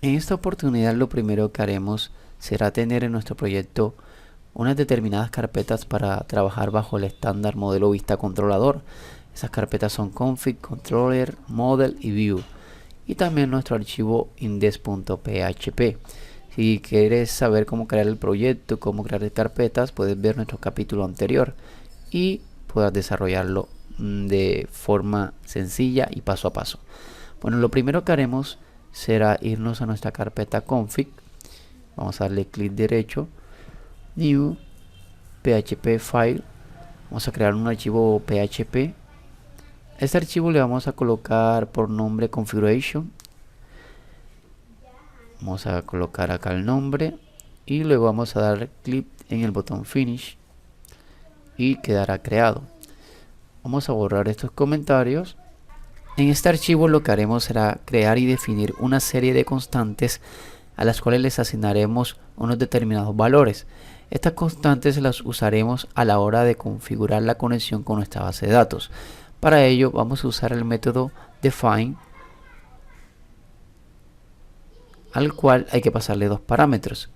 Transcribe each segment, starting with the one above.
En esta oportunidad lo primero que haremos será tener en nuestro proyecto unas determinadas carpetas para trabajar bajo el estándar modelo vista controlador. Esas carpetas son config, controller, model y view. Y también nuestro archivo index.php. Si quieres saber cómo crear el proyecto, cómo crear carpetas, puedes ver nuestro capítulo anterior y puedas desarrollarlo de forma sencilla y paso a paso. Bueno, lo primero que haremos será irnos a nuestra carpeta config. Vamos a darle clic derecho, new, php file. Vamos a crear un archivo php. Este archivo le vamos a colocar por nombre configuration. Vamos a colocar acá el nombre y luego vamos a dar clic en el botón finish y quedará creado. Vamos a borrar estos comentarios. En este archivo lo que haremos será crear y definir una serie de constantes a las cuales les asignaremos unos determinados valores. Estas constantes las usaremos a la hora de configurar la conexión con nuestra base de datos. Para ello vamos a usar el método define, al cual hay que pasarle dos parámetros.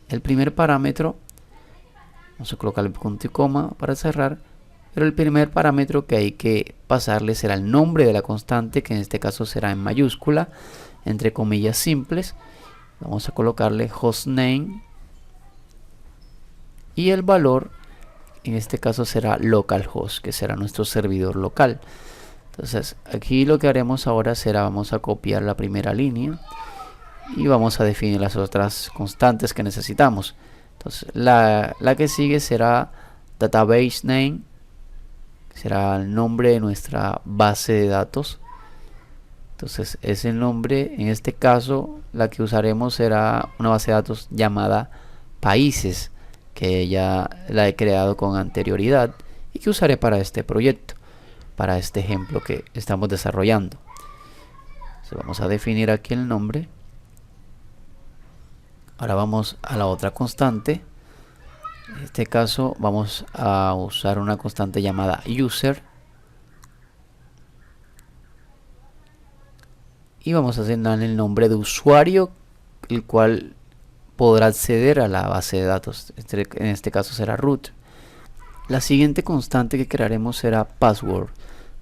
El primer parámetro, vamos a colocarle punto y coma para cerrar, pero el primer parámetro que hay que pasarle será el nombre de la constante, que en este caso será en mayúscula, entre comillas simples. Vamos a colocarle hostname y el valor en este caso será localhost, que será nuestro servidor local. Entonces aquí lo que haremos ahora será, vamos a copiar la primera línea y vamos a definir las otras constantes que necesitamos. Entonces la que sigue será database name, será el nombre de nuestra base de datos. Entonces ese nombre, en este caso la que usaremos será una base de datos llamada países, que ya la he creado con anterioridad y que usaré para este proyecto, para este ejemplo que estamos desarrollando. Entonces vamos a definir aquí el nombre. Ahora vamos a la otra constante. En este caso vamos a usar una constante llamada user y vamos a asignar el nombre de usuario, el cual podrá acceder a la base de datos. En este caso será root. La siguiente constante que crearemos será password,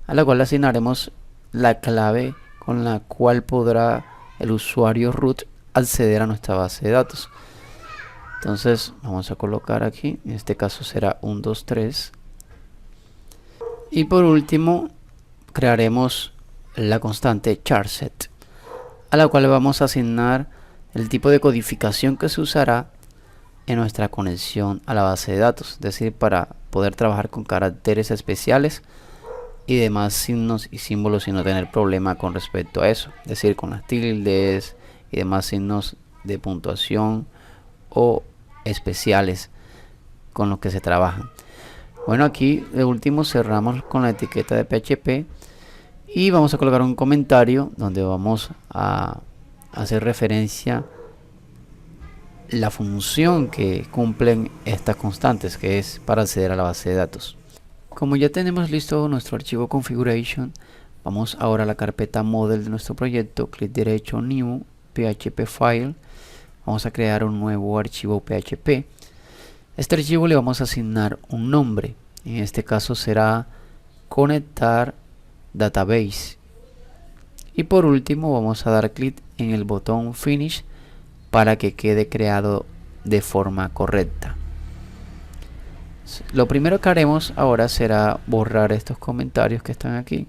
a la cual le asignaremos la clave con la cual podrá el usuario root acceder a nuestra base de datos. Entonces vamos a colocar aquí, en este caso será 123. Y por último crearemos la constante charset, a la cual le vamos a asignar el tipo de codificación que se usará en nuestra conexión a la base de datos, es decir, para poder trabajar con caracteres especiales y demás signos y símbolos y no tener problema con respecto a eso, es decir, con las tildes y demás signos de puntuación o especiales con los que se trabajan. Bueno, aquí de último cerramos con la etiqueta de PHP y vamos a colocar un comentario donde vamos a hacer referencia la función que cumplen estas constantes, que es para acceder a la base de datos. Como ya tenemos listo nuestro archivo configuration, vamos ahora a la carpeta model de nuestro proyecto, clic derecho, new, php file. Vamos a crear un nuevo archivo PHP. Este archivo le vamos a asignar un nombre, en este caso será conectar database. Y por último vamos a dar clic en el botón finish para que quede creado de forma correcta. Lo primero que haremos ahora será borrar estos comentarios que están aquí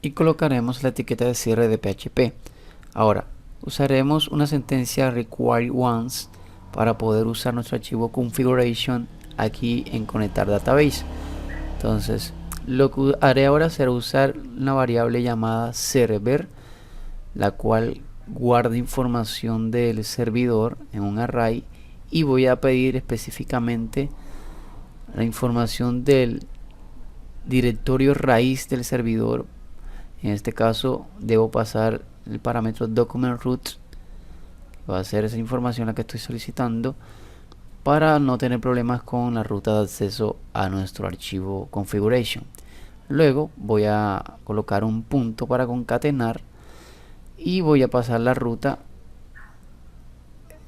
y colocaremos la etiqueta de cierre de PHP. Ahora usaremos una sentencia require once para poder usar nuestro archivo configuration aquí en conectar database. Entonces lo que haré ahora será usar una variable llamada server, la cual guarda información del servidor en un array, y voy a pedir específicamente la información del directorio raíz del servidor. En este caso debo pasar el parámetro document root, que va a ser esa información la que estoy solicitando, para no tener problemas con la ruta de acceso a nuestro archivo configuration. Luego voy a colocar un punto para concatenar y voy a pasar la ruta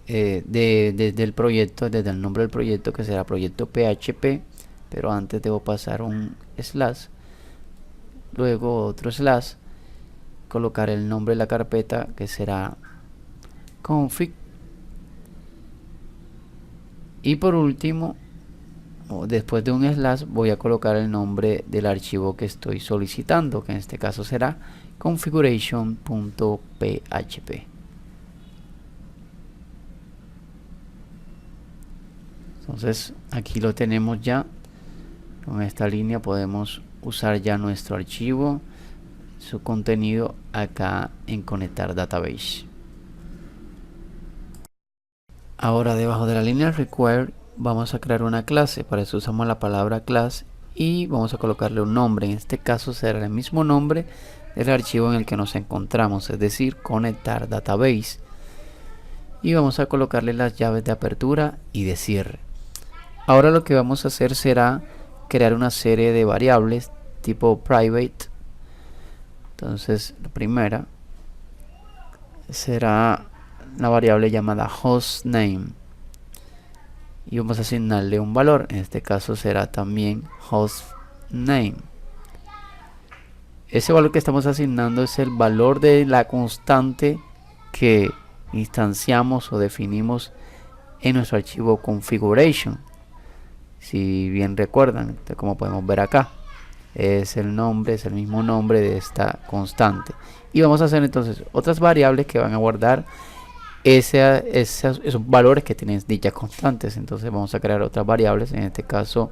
desde el proyecto, desde el nombre del proyecto, que será proyecto PHP, pero antes debo pasar un slash, luego otro slash, colocar el nombre de la carpeta, que será config, y por último, después de un slash, voy a colocar el nombre del archivo que estoy solicitando, que en este caso será configuration.php. Entonces aquí lo tenemos ya. Con esta línea podemos usar ya nuestro archivo, su contenido acá en conectar database. Ahora debajo de la línea require vamos a crear una clase. Para eso usamos la palabra class y vamos a colocarle un nombre. En este caso será el mismo nombre del archivo en el que nos encontramos, es decir, conectar database. Y vamos a colocarle las llaves de apertura y de cierre. Ahora lo que vamos a hacer será crear una serie de variables tipo private. Entonces la primera será la variable llamada hostname y vamos a asignarle un valor. En este caso será también hostname. Ese valor que estamos asignando es el valor de la constante que instanciamos o definimos en nuestro archivo configuration. Si bien recuerdan, como podemos ver acá, es el nombre, es el mismo nombre de esta constante. Y vamos a hacer entonces otras variables que van a guardar esos valores que tienen dichas constantes. Entonces vamos a crear otras variables. En este caso,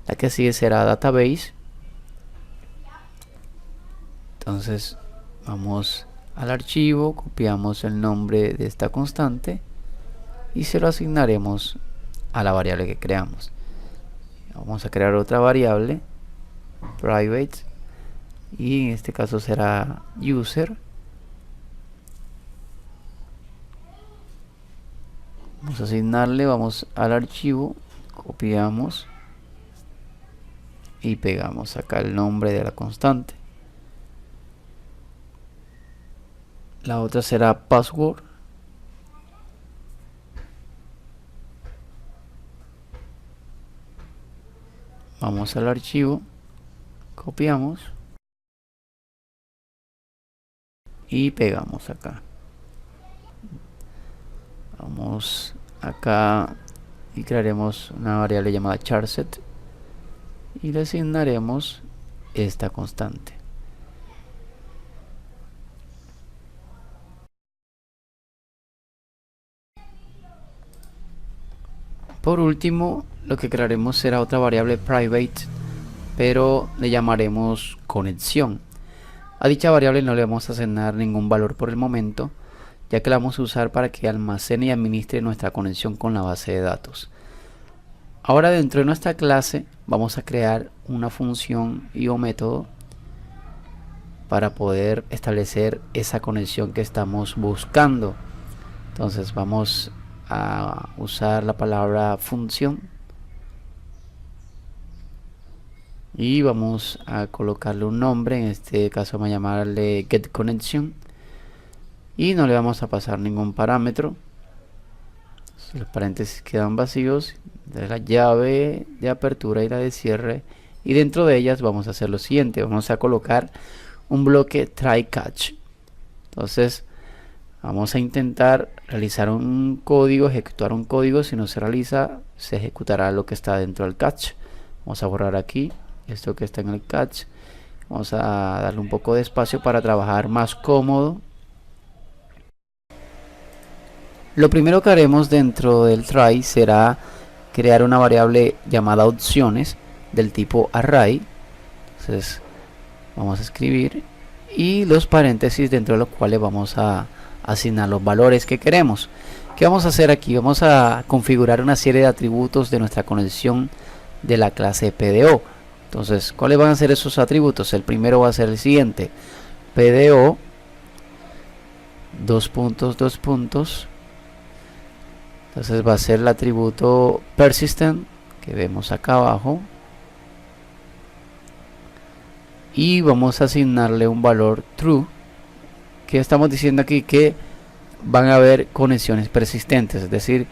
la que sigue será database. Entonces vamos al archivo, copiamos el nombre de esta constante y se lo asignaremos a la variable que creamos. Vamos a crear otra variable private y en este caso será user. Vamos a asignarle, vamos al archivo, copiamos y pegamos acá el nombre de la constante. La otra será password. Vamos al archivo, copiamos y pegamos acá. Vamos acá y crearemos una variable llamada charset y le asignaremos esta constante. Por último, lo que crearemos será otra variable private, pero le llamaremos conexión. A dicha variable no le vamos a asignar ningún valor por el momento, ya que la vamos a usar para que almacene y administre nuestra conexión con la base de datos. Ahora dentro de nuestra clase vamos a crear una función y un método para poder establecer esa conexión que estamos buscando. Entonces vamos a usar la palabra función y vamos a colocarle un nombre. En este caso vamos a llamarle getConnection y no le vamos a pasar ningún parámetro. Los paréntesis quedan vacíos de la llave de apertura y la de cierre, y dentro de ellas vamos a hacer lo siguiente: vamos a colocar un bloque try catch. Entonces vamos a intentar realizar un código, ejecutar un código. Si no se realiza, se ejecutará lo que está dentro del catch. Vamos a borrar aquí esto que está en el catch. Vamos a darle un poco de espacio para trabajar más cómodo. Lo primero que haremos dentro del try será crear una variable llamada opciones del tipo array. Entonces vamos a escribir y los paréntesis dentro de los cuales vamos a asignar los valores que queremos. ¿Qué vamos a hacer aquí? Vamos a configurar una serie de atributos de nuestra conexión de la clase PDO. Entonces, ¿cuáles van a ser esos atributos? El primero va a ser el siguiente: PDO dos puntos. Entonces va a ser el atributo persistent que vemos acá abajo y vamos a asignarle un valor true, que estamos diciendo aquí que van a haber conexiones persistentes, es decir,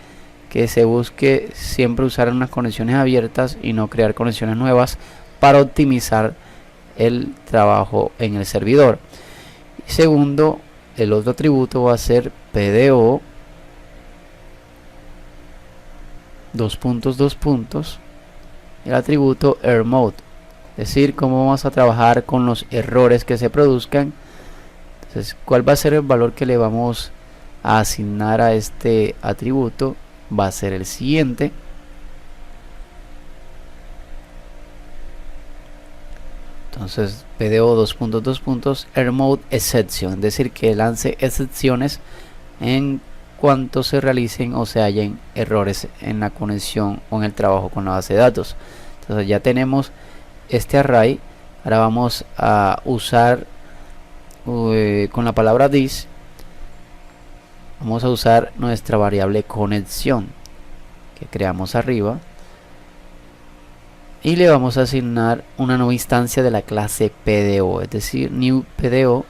que se busque siempre usar unas conexiones abiertas y no crear conexiones nuevas para optimizar el trabajo en el servidor. Y segundo, el otro atributo va a ser PDO dos puntos, el atributo errorMode, es decir, cómo vamos a trabajar con los errores que se produzcan. Entonces, ¿cuál va a ser el valor que le vamos a asignar a este atributo? Va a ser el siguiente. Entonces, PDO dos puntos errorMode exception, es decir, que lance excepciones en cuanto se realicen o se hallen errores en la conexión o en el trabajo con la base de datos. Entonces ya tenemos este array. Ahora vamos a usar con la palabra this, vamos a usar nuestra variable conexión que creamos arriba y le vamos a asignar una nueva instancia de la clase PDO, es decir, new PDO,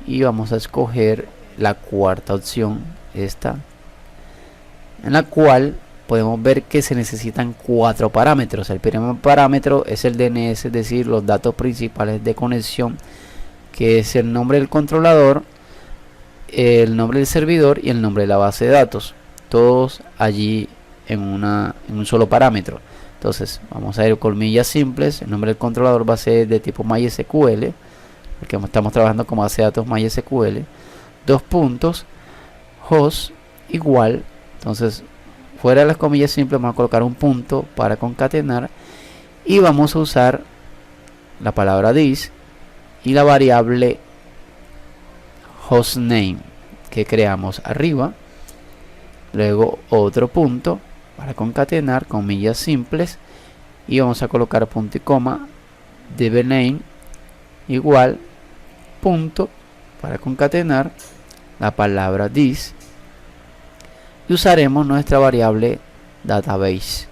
y vamos a escoger la cuarta opción, esta, en la cual podemos ver que se necesitan 4 parámetros. El primer parámetro es el DNS, es decir, los datos principales de conexión, que es el nombre del controlador, el nombre del servidor y el nombre de la base de datos, todos allí en un solo parámetro. Entonces vamos a ir colmillas simples. El nombre del controlador va a ser de tipo MySQL, porque estamos trabajando con base de datos MySQL. Dos puntos, host igual. Entonces fuera de las comillas simples vamos a colocar un punto para concatenar y vamos a usar la palabra this y la variable hostname que creamos arriba. Luego otro punto para concatenar, comillas simples, y vamos a colocar punto y coma, dbName igual punto para concatenar la palabra this, y usaremos nuestra variable database,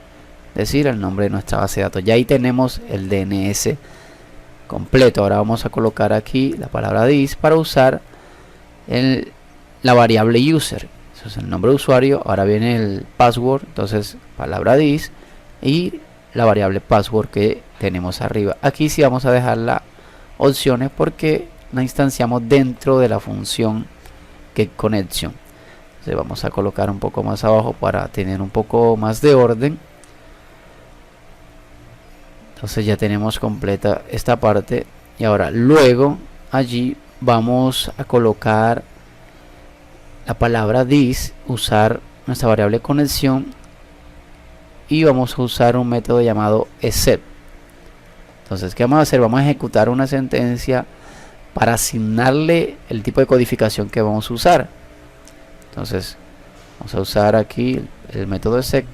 es decir, el nombre de nuestra base de datos. Ya ahí tenemos el DNS completo. Ahora vamos a colocar aquí la palabra this para usar la variable user. Eso es el nombre de usuario. Ahora viene el password, entonces palabra this y la variable password que tenemos arriba. Aquí sí vamos a dejar las opciones porque la instanciamos dentro de la función getConnection. Entonces vamos a colocar un poco más abajo para tener un poco más de orden. Entonces ya tenemos completa esta parte, y ahora luego allí vamos a colocar la palabra this, usar nuestra variable conexión, y vamos a usar un método llamado except. Entonces, ¿qué vamos a hacer? Vamos a ejecutar una sentencia para asignarle el tipo de codificación que vamos a usar. Entonces vamos a usar aquí el método except,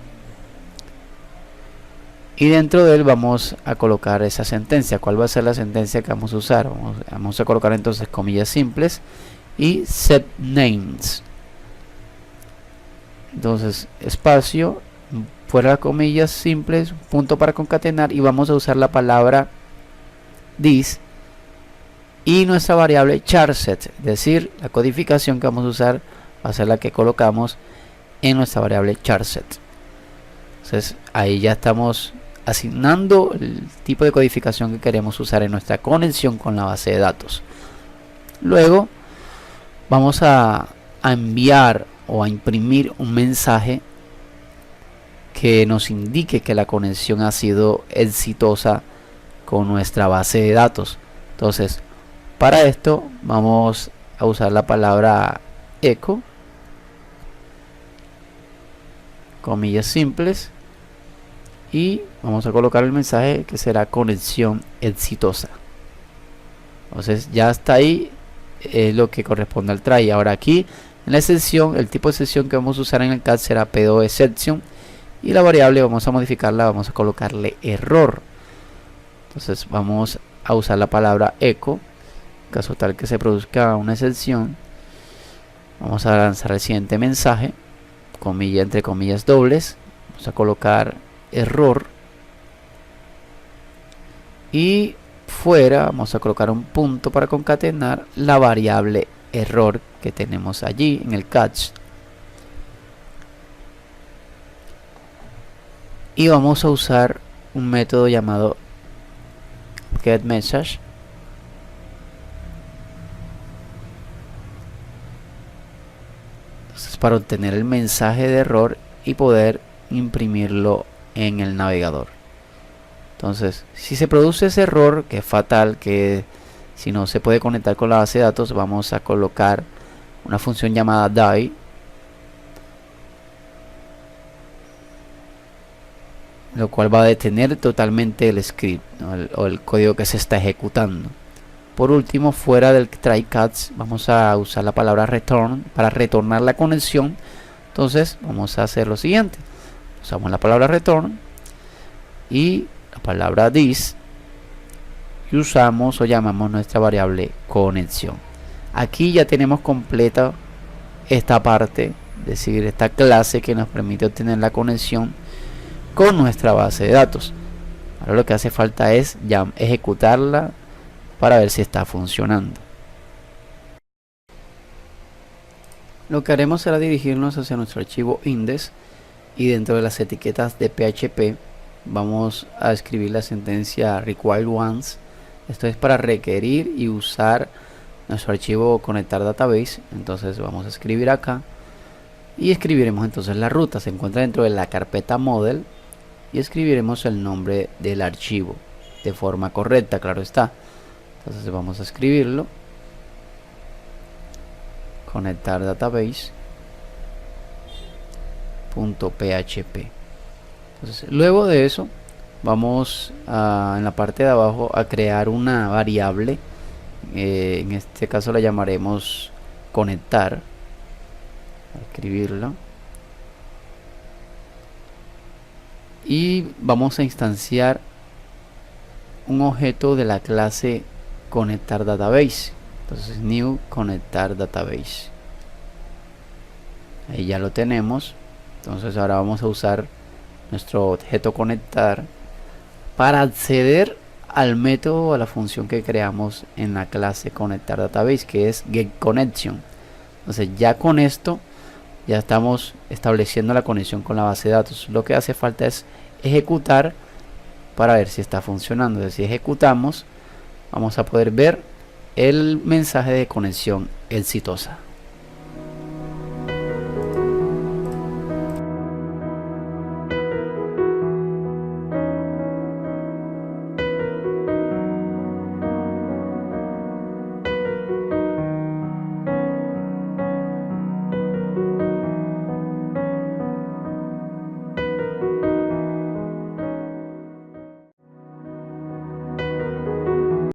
y dentro de él vamos a colocar esa sentencia. ¿Cuál va a ser la sentencia que vamos a usar? Vamos a colocar entonces comillas simples y set names. Entonces espacio, fuera de comillas simples, punto para concatenar, y vamos a usar la palabra this y nuestra variable charset, es decir, la codificación que vamos a usar va a ser la que colocamos en nuestra variable charset. Entonces ahí ya estamos asignando el tipo de codificación que queremos usar en nuestra conexión con la base de datos. Luego vamos a enviar o a imprimir un mensaje que nos indique que la conexión ha sido exitosa con nuestra base de datos. Entonces para esto vamos a usar la palabra echo, comillas simples, y vamos a colocar el mensaje que será conexión exitosa. Entonces ya está ahí, es lo que corresponde al try. Ahora aquí en la excepción, el tipo de excepción que vamos a usar en el cat será PDO exception, y la variable vamos a modificarla, vamos a colocarle error. Entonces vamos a usar la palabra echo, en caso tal que se produzca una excepción. Vamos a lanzar el siguiente mensaje, comilla entre comillas dobles, vamos a colocar error, y fuera vamos a colocar un punto para concatenar la variable error que tenemos allí en el catch. Y vamos a usar un método llamado getMessage. Entonces, para obtener el mensaje de error y poder imprimirlo en el navegador. Entonces, si se produce ese error, que es fatal, que si no se puede conectar con la base de datos, vamos a colocar una función llamada die, lo cual va a detener totalmente el script, ¿no? o el código que se está ejecutando. Por último, fuera del try catch, vamos a usar la palabra return para retornar la conexión. Entonces vamos a hacer lo siguiente: usamos la palabra return y la palabra this, y usamos o llamamos nuestra variable conexión. Aquí ya tenemos completa esta parte, es decir, esta clase que nos permite obtener la conexión con nuestra base de datos. Ahora lo que hace falta es ya ejecutarla para ver si está funcionando. Lo que haremos será dirigirnos hacia nuestro archivo index, y dentro de las etiquetas de PHP vamos a escribir la sentencia require once. Esto es para requerir y usar nuestro archivo conectar database. Entonces vamos a escribir acá y escribiremos entonces la ruta. Se encuentra dentro de la carpeta model y escribiremos el nombre del archivo de forma correcta, claro está. Entonces vamos a escribirlo: conectar database .php. Entonces, luego de eso vamos en la parte de abajo a crear una variable, en este caso la llamaremos conectar. Escribirlo y vamos a instanciar un objeto de la clase conectar database. Entonces new conectar database, ahí ya lo tenemos. Entonces ahora vamos a usar nuestro objeto conectar para acceder al método o a la función que creamos en la clase conectar database, que es getConnection. Entonces ya con esto ya estamos estableciendo la conexión con la base de datos. Lo que hace falta es ejecutar para ver si está funcionando. Entonces, si ejecutamos, vamos a poder ver el mensaje de conexión exitosa.